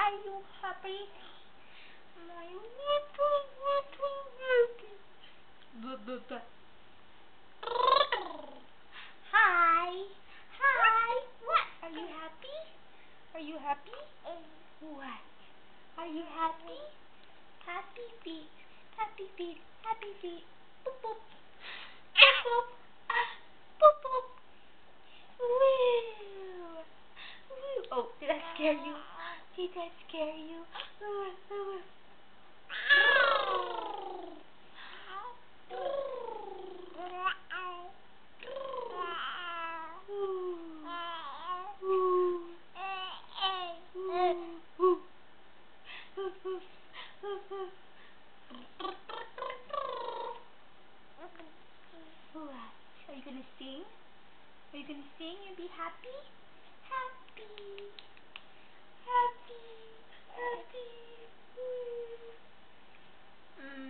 Are you happy? My little happy. Blah, blah, blah. Hi. Hi. What? Are you happy? Are you happy? What? Are you happy? Happy feet. Happy feet. Happy feet. Boop, boop. Boop, boop. Boop, boop. Woo. Woo. Oh, did that scare you? Did that scare you? Are you gonna sing? Are you gonna sing and be happy? Happy. Happy. Happy.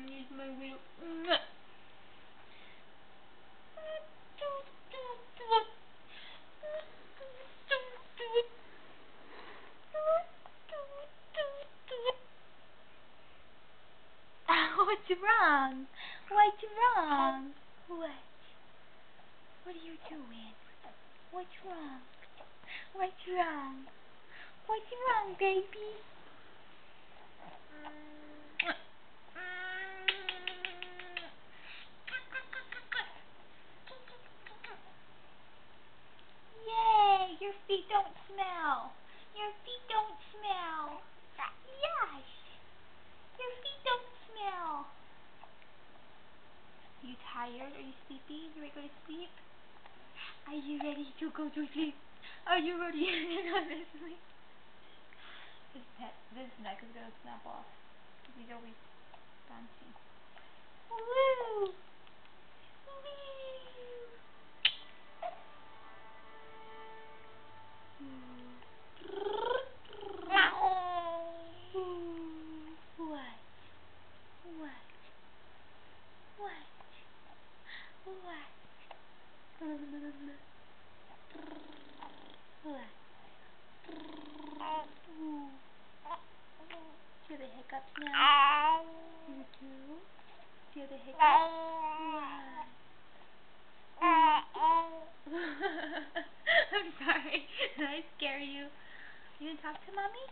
Here's my little. What's wrong? What's wrong? What? What are you doing? What's wrong? What's wrong? What's wrong, baby? Yay! Your feet don't smell. Your feet don't smell. Yes. Your feet don't smell. Are you tired? Are you sleepy? You ready to go to sleep? Are you ready to go to sleep? Are you ready to go to sleep? This neck is gonna snap off. He's always bouncing. Woo! What? What? What? What? What? Do you have the hiccups now? You do? Do you have the hiccups? What? I'm sorry. Did I scare you? You gonna talk to mommy?